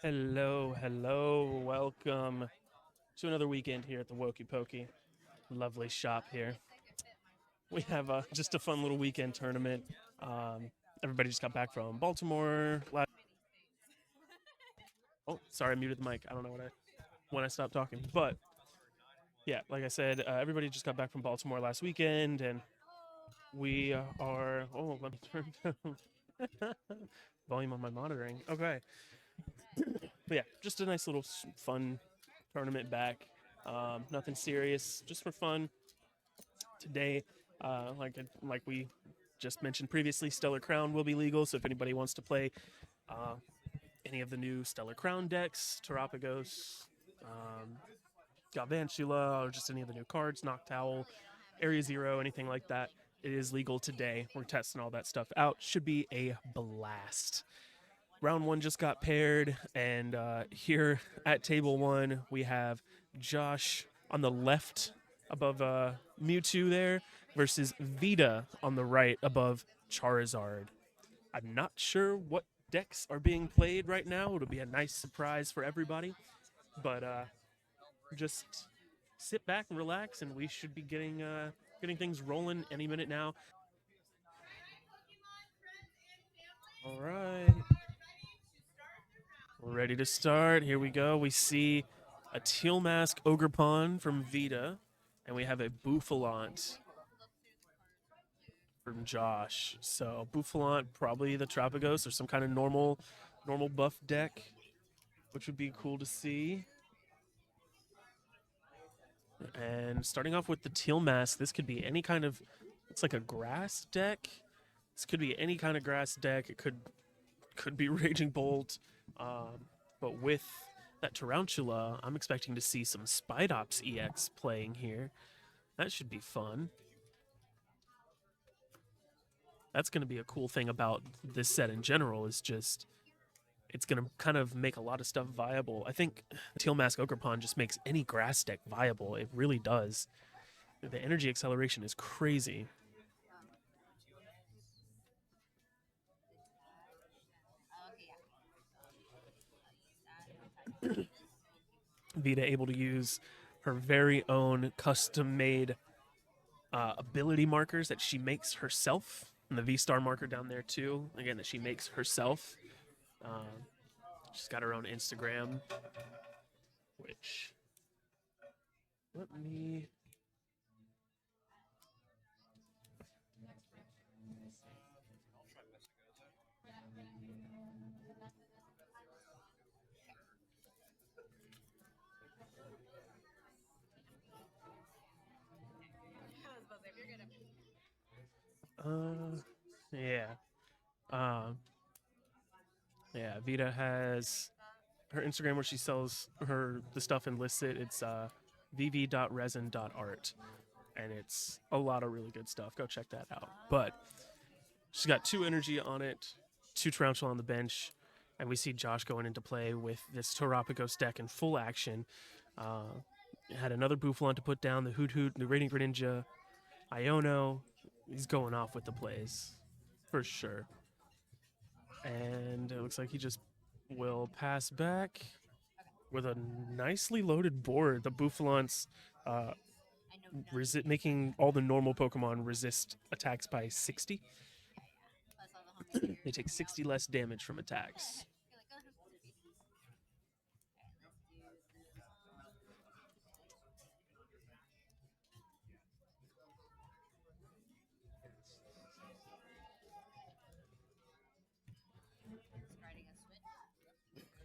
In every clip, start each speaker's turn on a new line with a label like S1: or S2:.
S1: Hello, hello. Welcome to another weekend here at the Woké Poké. Lovely shop here. We have just a fun little weekend tournament. Um, Everybody just got back from Baltimore. Oh, sorry, I muted the mic. I don't know when I stopped talking, but yeah, like I said, everybody just got back from Baltimore last weekend, and we are. Oh, let me turn down volume on my monitoring. Okay, but yeah, just a nice little fun tournament back. Nothing serious, just for fun. Today, like we just mentioned previously, Stellar Crown will be legal. So if anybody wants to play uh, any of the new Stellar Crown decks, Terapagos, um, Galvantula, or just any of the new cards, Noctowl, Area Zero, anything like that, it is legal today. We're testing all that stuff out. Should be a blast. Round one just got paired, and here at table one, we have Josh on the left above Mewtwo there versus Vita on the right above Charizard. I'm not sure what decks are being played right now. It'll be a nice surprise for everybody, but just sit back and relax, and we should be getting things rolling any minute now. All right. We're ready to start. Here we go. We see a Teal Mask Ogerpon from Vita, and we have a Bouffalante from Josh. So Bouffalante, probably the Terapagos or some kind of normal buff deck, which would be cool to see. And starting off with the Teal Mask, this could be any kind of. It's like a grass deck. This could be any kind of grass deck. It could be Raging Bolt, but with that Tarantula, I'm expecting to see some Spidops EX playing here. That should be fun. That's going to be a cool thing about this set in general. Is just it's going to kind of make a lot of stuff viable. I think Teal Mask Ogerpon just makes any grass deck viable. It really does. The energy acceleration is crazy. Vita able to use her very own custom made ability markers that she makes herself. And the V Star marker down there, too. Again, that she makes herself. She's got her own Instagram, which. Let me. Uh, yeah. Um, yeah, Vita has her Instagram where she sells the stuff and lists it. It's vv.resin.art, and it's a lot of really good stuff. Go check that out. But she's got two energy on it, two Tarantula on the bench, and we see Josh going into play with this Terapagos deck in full action. Uh, had another Bouffalon to put down, the Hoot Hoot, the Radiant Greninja, Iono. He's going off with the plays, for sure. And it looks like he just will pass back with a nicely loaded board. The Bouffalant's uh, making all the normal Pokemon resist attacks by 60. They take 60 less damage from attacks.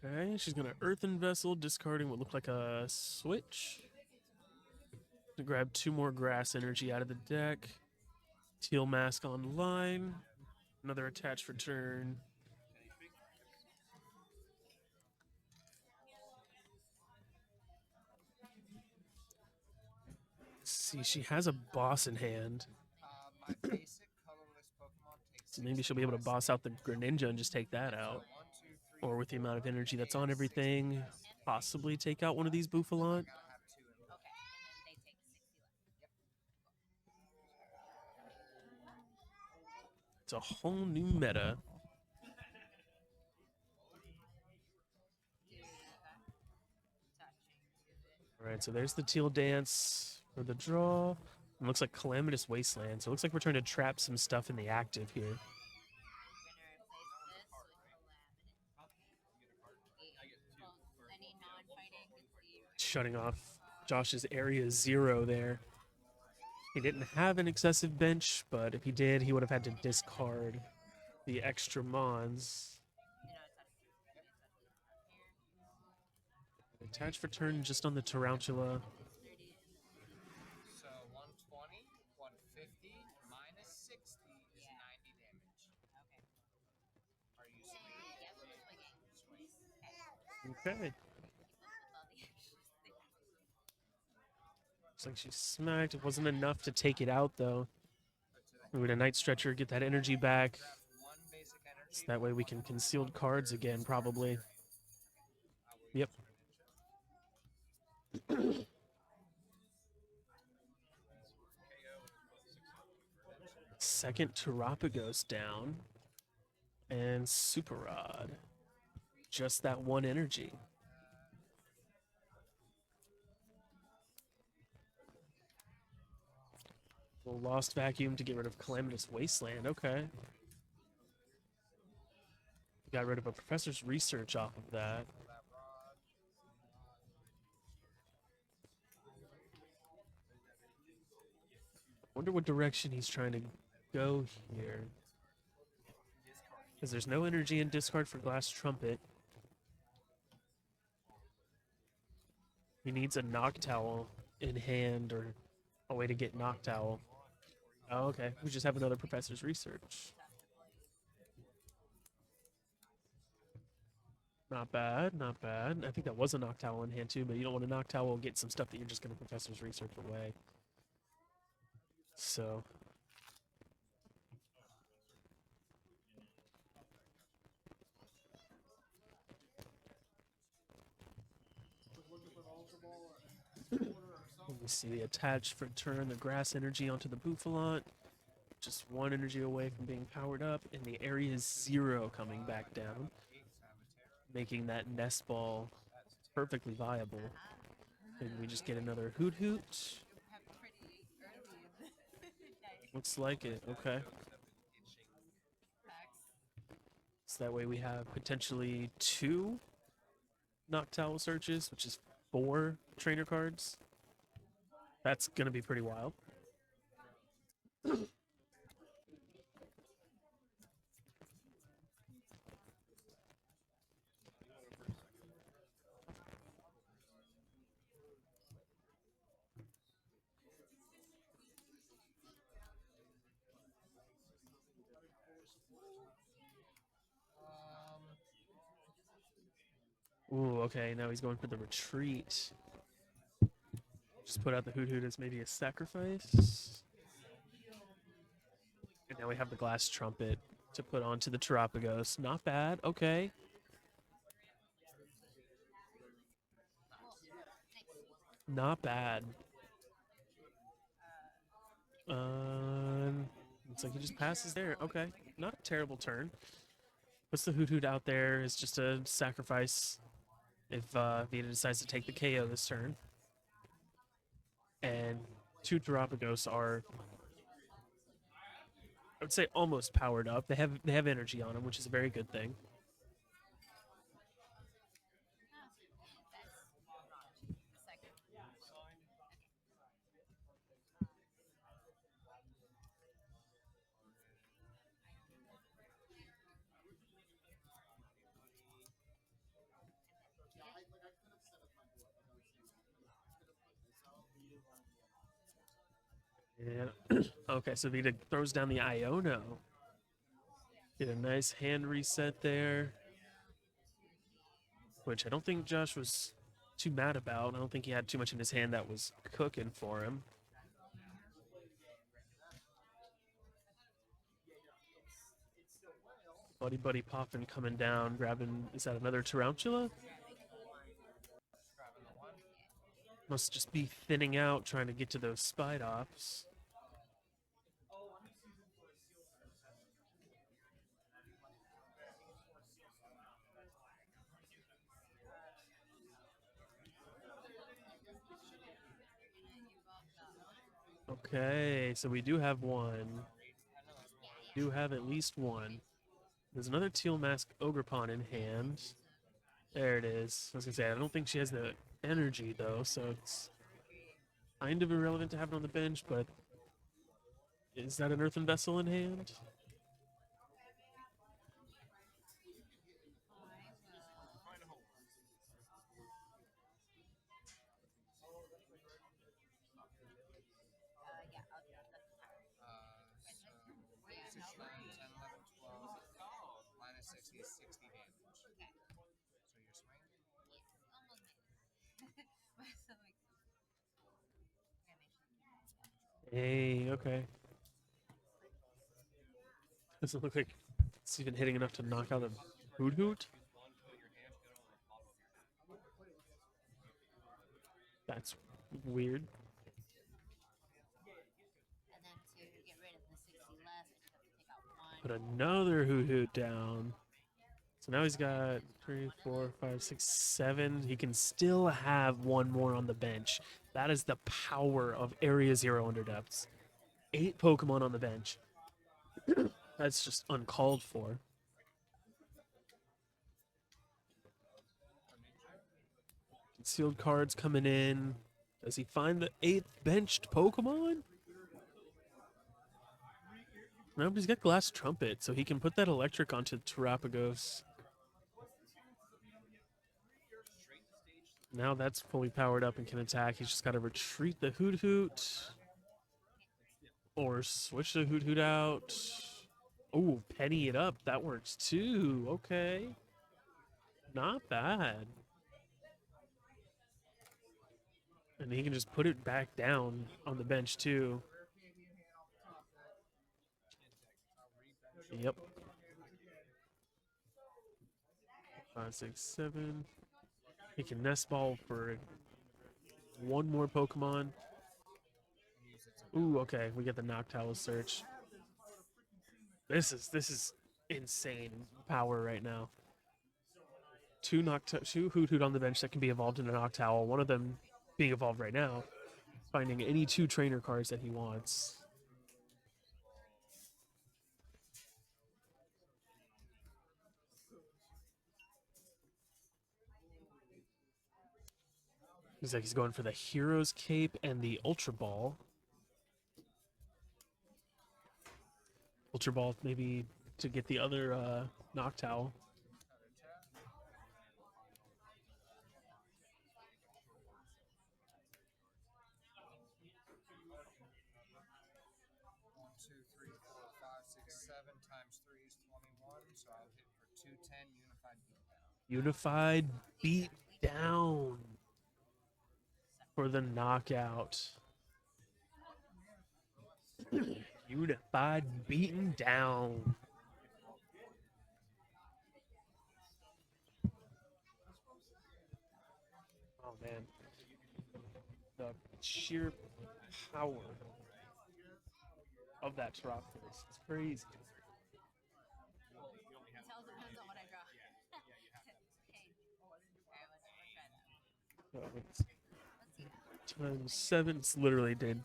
S1: Okay, she's gonna Earthen Vessel, discarding what looked like a switch to grab two more grass energy out of the deck. Teal Mask online. Another attach for turn. See, she has a boss in hand. So maybe she'll be able to boss out the Greninja and just take that out. Or with the amount of energy that's on everything, possibly take out one of these Bouffalont. It's a whole new meta. Alright, so there's the teal dance for the draw. It looks like Calamitous Wasteland, so it looks like we're trying to trap some stuff in the active here. Shutting off Josh's area 0 there. He didn't have an excessive bench, but if he did, he would have had to discard the extra mons. Attach for turn just on the Tarantula.
S2: So 120, 150 minus 60 is 90 damage. Are you swinging?
S1: Okay. Looks like she smacked. It wasn't enough to take it out, though. We would a Night Stretcher, get that energy back. So that way we can concealed cards again, probably. Yep. Second Terapagos down. And Super Rod. Just that one energy. Well, Lost Vacuum to get rid of Calamitous Wasteland. Okay. Got rid of a Professor's Research off of that. Wonder what direction he's trying to go here. Because there's no energy in discard for Glass Trumpet. He needs a Noctowl in hand or a way to get Noctowl. Oh, okay. We just have another Professor's Research. Not bad, not bad. I think that was a Noctowl in hand too, but you don't want a Noctowl get some stuff that you're just going to Professor's Research away. So. You see the attach for turn the grass energy onto the Bouffalont. Just one energy away from being powered up, and the area is 0 coming back down, making that nest ball perfectly viable. And we just get another Hoot Hoot. Looks like it, okay. So that way we have potentially 2 Noctowl searches, which is 4 trainer cards. That's gonna be pretty wild. Ooh, okay, now he's going for the retreat. Just put out the Hoot Hoot as maybe a sacrifice. And now we have the Glass Trumpet to put onto the Terapagos. Not bad, okay. Not bad. Looks like he just passes there. Okay, not a terrible turn. Puts the Hoot Hoot out there as just a sacrifice if Vita decides to take the KO this turn. And 2 Terapagos are, I would say, almost powered up. They have energy on them, which is a very good thing. Yeah. Okay, so Vita throws down the Iono. Get a nice hand reset there, which I don't think Josh was too mad about. I don't think he had too much in his hand that was cooking for him. Buddy Buddy Poppin coming down, grabbing, is that another Tarantula? Must just be thinning out, trying to get to those Spidops. Okay, so we do have one. Do have at least one. There's another Teal Mask Ogerpon in hand. There it is. I was gonna say, I don't think she has the energy though, so it's kind of irrelevant to have it on the bench, but is that an Earthen Vessel in hand?
S2: So 6, 9, 10, 11, 12, minus 60 is 60 damage. So your swing?
S1: Hey, okay. Doesn't look like it's even hitting enough to knock out a Hoot Hoot. That's weird. Put another Hoot Hoot down. So now he's got 3, 4, 5, 6, 7. He can still have one more on the bench. That is the power of Area Zero Underdepths. 8 Pokemon on the bench. That's just uncalled for. Concealed cards coming in. Does he find the 8th benched Pokemon? No, but he's got Glass Trumpet, so he can put that electric onto Terapagos. Now that's fully powered up and can attack. He's just got to retreat the Hoot Hoot. Or switch the Hoot Hoot out. Oh, penny it up. That works too. Okay. Not bad. And he can just put it back down on the bench too. Yep. 5, 6, 7. He can nest ball for one more Pokemon. Ooh, okay. We get the Noctowl search. This is insane power right now. Two Hoot Hoot on the bench that can be evolved into Noctowl. One of them being evolved right now. Finding any 2 trainer cards that he wants. Looks like he's going for the Hero's Cape and the Ultra Ball. Ultra Ball maybe to get the other Noctowl.
S2: One, two, three, four, five, six, 7 times 3 is 21, so I'll hit for 210 Unified Beatdown.
S1: Unified beat down for the knockout. Unified beaten down. Oh man. The sheer power of that drop force is crazy. So it's times 7. It's literally did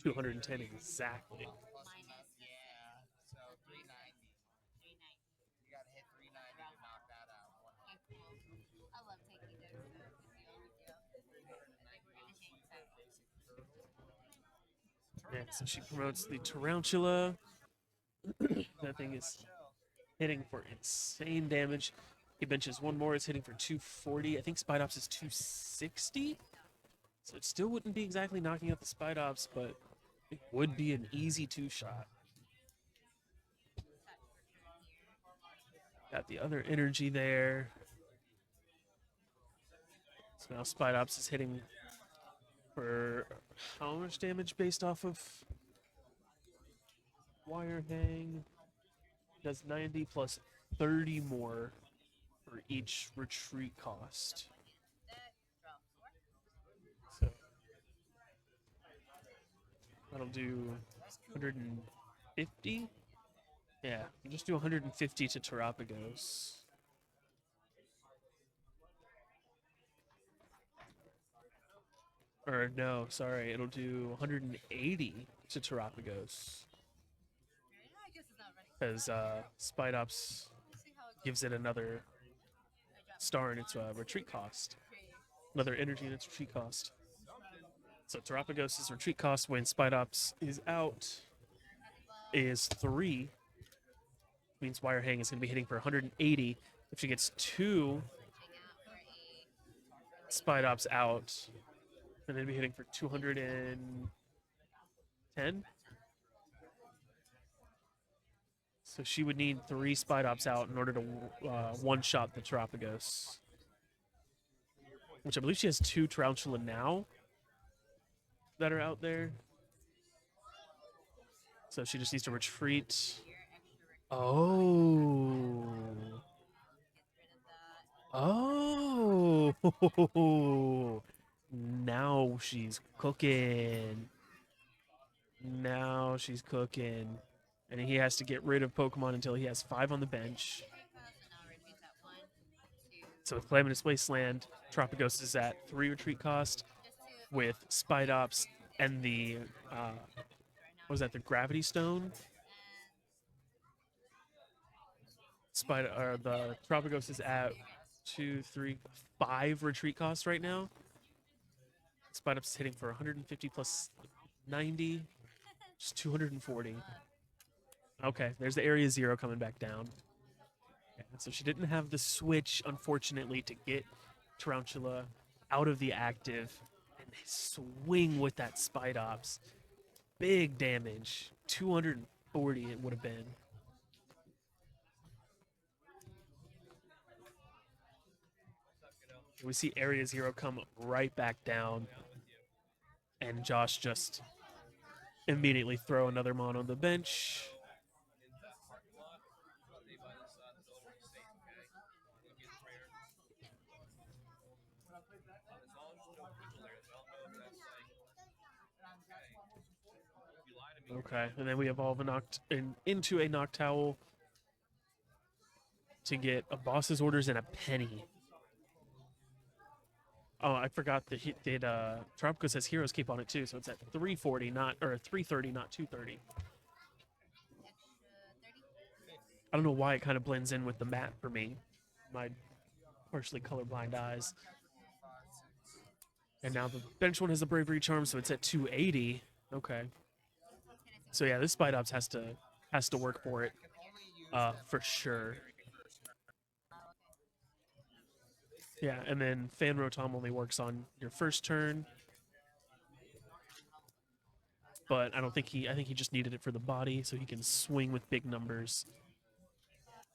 S1: 210 exactly.
S2: Yeah, so 390. You gotta hit 390 to knock that out.
S1: Yeah, so she promotes the Tarantula. That thing is hitting for insane damage. He benches one more, it's hitting for 240. I think Spidops is 260. So it still wouldn't be exactly knocking out the Spidops, but it would be an easy 2-shot. Got the other energy there. So now Spidops is hitting for how much damage based off of Wire Hang? Does 90 plus 30 more for each retreat cost. So that'll do 150. Yeah, we'll just do 150 to Terapagos. Or no, sorry, it'll do 180 to Terapagos. Because Spidops gives it another star in its retreat cost. Another energy in its retreat cost. So Terapagos' retreat cost when Spidops is out is 3. Means Wire Hang is going to be hitting for 180. If she gets 2 Spidops out, then it'd be hitting for 210. So she would need 3 Spidops out in order to one-shot the Terapagos. Which I believe she has 2 Tarantula now that are out there. So she just needs to retreat. Oh. Oh. Now she's cooking. Now she's cooking. And he has to get rid of Pokemon until he has 5 on the bench. So with Calamitous Wasteland, Terapagos is at 3 retreat cost. With Spidops and the what was that? The Gravity Stone. The Terapagos is at 2, 3, 5 retreat costs right now. Spidops is hitting for 150 plus 90, just 240. Okay, there's the Area 0 coming back down. Yeah, so she didn't have the switch, unfortunately, to get Tarantula out of the active and swing with that Spidops. Big damage. 240 it would have been. We see Area 0 come right back down. And Josh just immediately throw another Mon on the bench. Okay, and then we evolve into a Noctowl to get a boss's orders and a penny. Oh, I forgot that Terapagos has Heroes Cape on it too, so it's at 340, not or 330, not 230. I don't know why it kind of blends in with the map for me. My partially colorblind eyes. And now the bench one has a Bravery Charm, so it's at 280. Okay. So yeah, this Spidops has to work for it, for sure. Yeah, and then Fan Rotom only works on your first turn. But I think he just needed it for the body so he can swing with big numbers.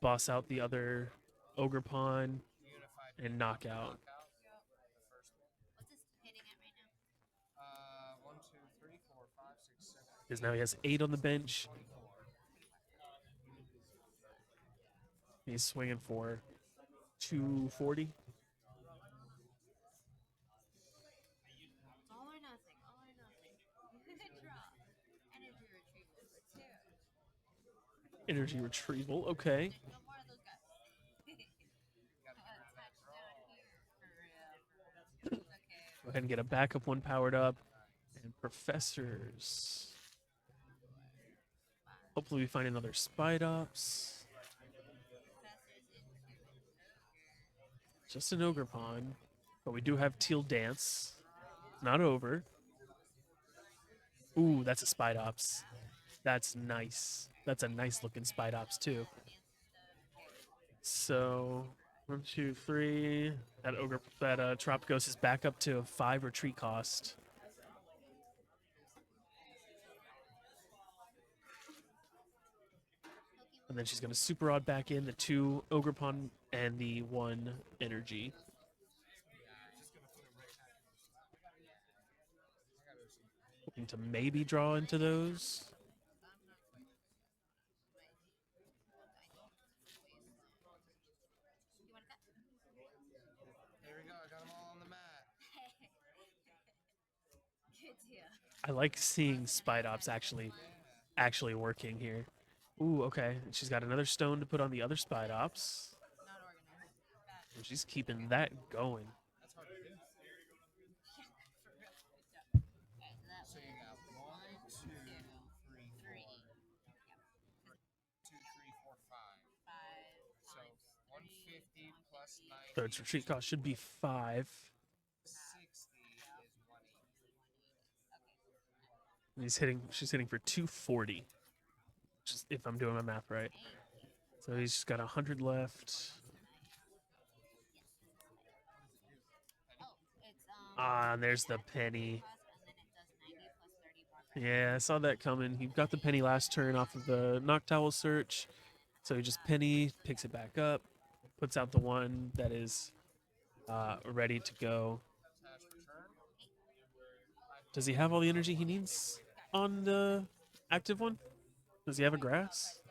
S1: Boss out the other Ogerpon and knock out. Because now he has 8 on the bench. He's swinging for 240. Energy retrieval, okay. Go ahead and get a backup one powered up. And Professors. Hopefully we find another Spidops. Just an Ogerpon. But we do have Teal Dance. Not over. Ooh, that's a Spidops. That's nice. That's a nice looking Spidops too. So 1, 2, 3. That Terapagos is back up to 5 retreat cost. And then she's going to Super Rod back in the 2 Ogerpon and the 1 energy. Hoping to maybe draw into those.
S2: There we go. I got them all on the mat.
S1: I like seeing Spidops actually working here. Ooh, okay. She's got another stone to put on the other Spidops. And she's keeping that going.
S2: 50 plus 90.
S1: So its retreat cost should be 5.
S2: 60 is 180.
S1: And she's hitting for 240. Just if I'm doing my math right. So he's just got 100 left. Ah, and there's the penny. Yeah, I saw that coming. He got the penny last turn off of the Noctowl search. So he just penny, picks it back up, puts out the one that is ready to go.
S2: Attach return.
S1: Does he have all the energy he needs on the active one? Does he have a grass?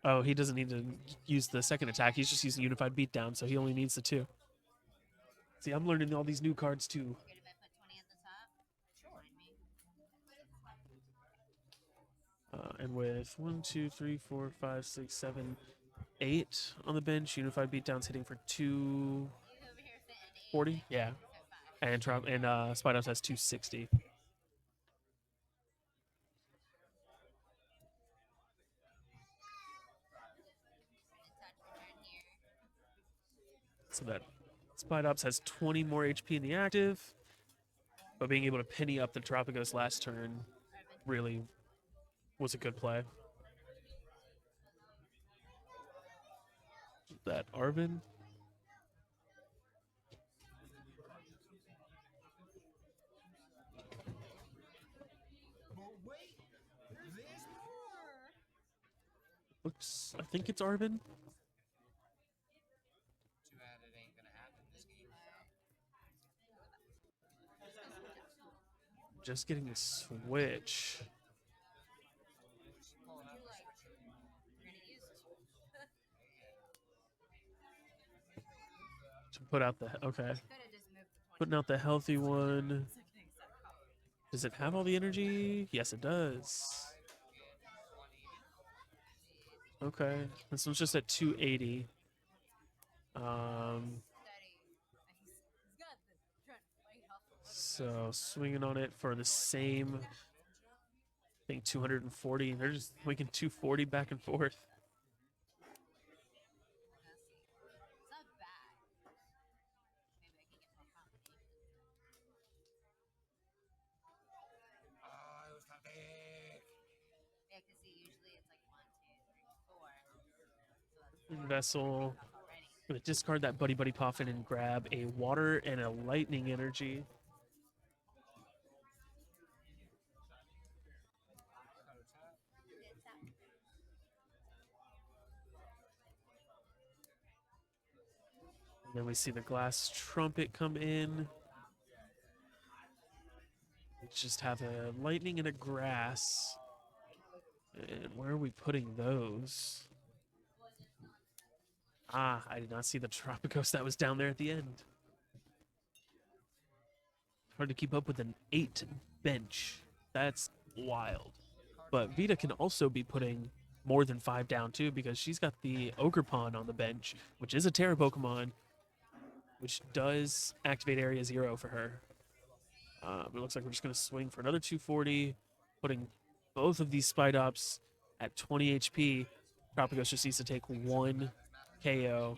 S1: Oh, he doesn't need to use the second attack. He's just using Unified Beatdown, so he only needs the 2. See, I'm learning all these new cards too. And with 1, 2, 3, 4, 5, 6, 7, 8 on the bench, Unified Beatdown's hitting for 240. Yeah, and Spidops has 260. So that Spidops has 20 more HP in the active, but being able to penny up the Terapagos last turn really was a good play. That Arvin. Looks, I think it's Arvin.
S2: Too bad it ain't gonna happen this game.
S1: Just getting the switch. To put out the okay. Putting out the healthy one. Does it have all the energy? Yes, it does. Okay, this one's just at 280. So swinging on it for the same. I think 240. They're just swinging 240 back and forth. Vessel. I'm gonna discard that Buddy Buddy Poffin and grab a water and a lightning energy. And then we see the glass trumpet come in. We just have a lightning and a grass. And where are we putting those? Ah, I did not see the Terapagos that was down there at the end. Hard to keep up with an 8 bench. That's wild. But Vita can also be putting more than 5 down too, because she's got the Ogerpon on the bench, which is a Terra Pokemon, which does activate Area 0 for her. But it looks like we're just going to swing for another 240, putting both of these Spidops at 20 HP. Terapagos just needs to take 1 KO.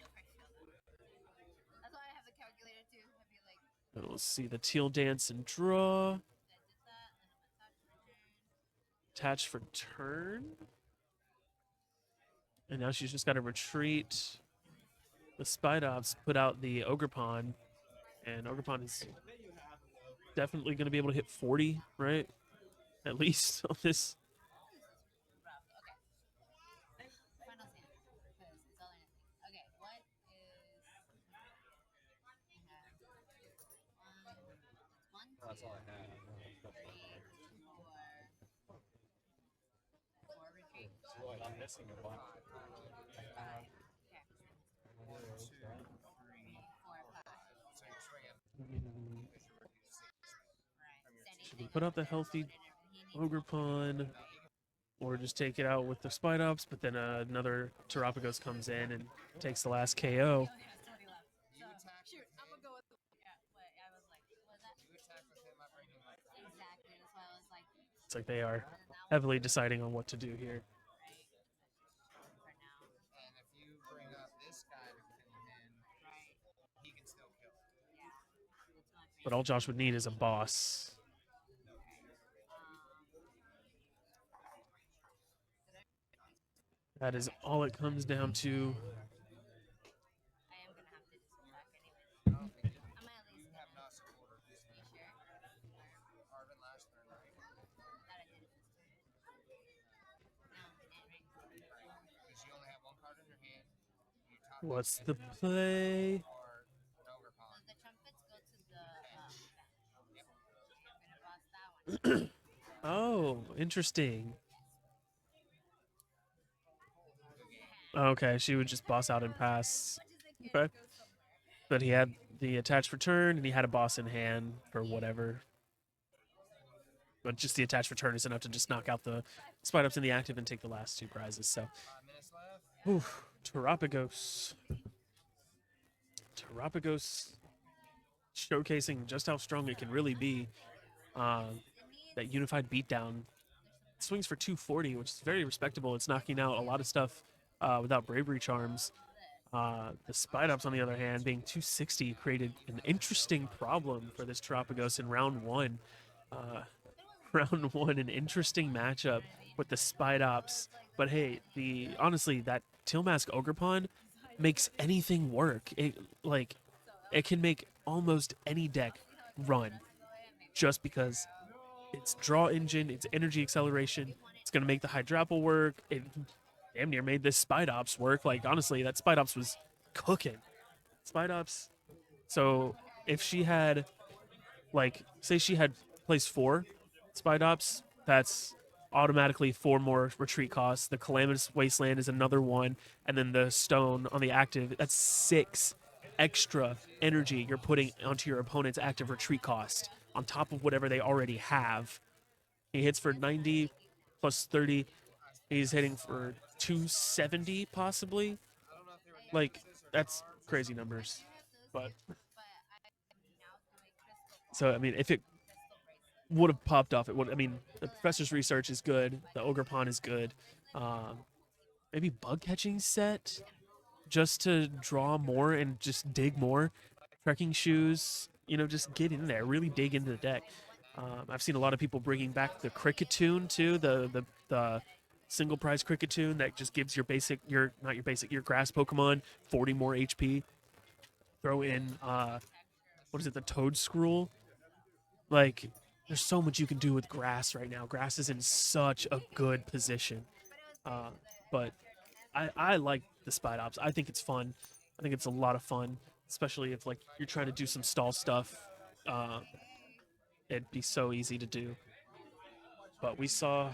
S1: And we'll see the Teal Dance and draw. Attach for turn. And now she's just got to retreat. The Spidops put out the Ogerpon. And Ogerpon is definitely going to be able to hit 40, right? At least on this.
S2: That's all I had. I'm missing a bunch. 1, 2, 3, 4, 5. So you're swinging.
S1: Should we put out the healthy Ogerpon? or just take it out with the Spidops, but then another Terapagos comes in and takes the last KO.
S2: You attack with him. You attack with him. I bring him up.
S1: It's like they are heavily deciding on what to do here.
S2: And if you bring up this guy to kill him, he can still kill him.
S1: But all Josh would need is a boss. That is all it comes down to.
S2: I don't think you have not supported this turn. Arvin last turn, right? Because you only have one card in your hand. You top
S1: What's the play?
S2: or an Ogerpon.
S1: Oh, interesting. Okay, she would just boss out and pass. Okay. But he had the attached return and he had a boss in hand for whatever. But just the attached return is enough to just knock out the Spidops in the active and take the last 2 prizes. So,
S2: 5 minutes left.
S1: oof, Terapagos. Terapagos showcasing just how strong it can really be. That unified beatdown swings for 240, which is very respectable. It's knocking out a lot of stuff without bravery charms. The Spidops, on the other hand, being 260, created an interesting problem for this Terapagos in round 1. Round 1, an interesting matchup with the Spidops. But hey, honestly, that Teal Mask Ogerpon makes anything work. It can make almost any deck run just because it's draw engine, it's energy acceleration. It's gonna make the Hydrapple work. It damn near made this Spidops work. Like honestly, that Spidops was cooking. Spidops. So if she had, like, say she had place 4 Spidops, that's automatically 4 more retreat costs. The Calamitous Wasteland is another 1, and then the Stone on the active, that's 6 extra energy you're putting onto your opponent's active retreat cost on top of whatever they already have. He hits for 90 plus 30. He's hitting for 270 possibly. Like, that's crazy numbers. But so I mean, if it would have popped off, it would. I mean, the professor's research is good. The Ogerpon is good. Maybe bug catching set just to draw more and just dig more. Trekking shoes, just get in there, really dig into the deck. I've seen a lot of people bringing back the Cricketune too, the single prize Cricketune that just gives your basic, your not your basic, your grass Pokemon 40 more HP. Throw in what is it, the Toad Scroll? Like, there's so much you can do with grass right now. Grass is in such a good position. But I like the Spidops. I think it's fun. I think it's a lot of fun, especially if like you're trying to do some stall stuff. Uh, it'd be so easy to do. But we saw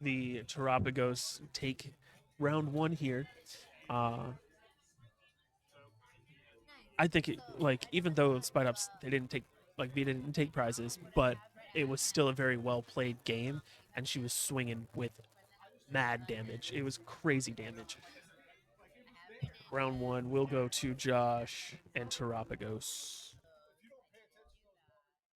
S1: the Terapagos take round 1 here. I think like even though Spidops they didn't take we didn't take prizes, but it was still a very well played game, and she was swinging with mad damage. It was crazy damage. Round 1 will go to Josh and Terapagos.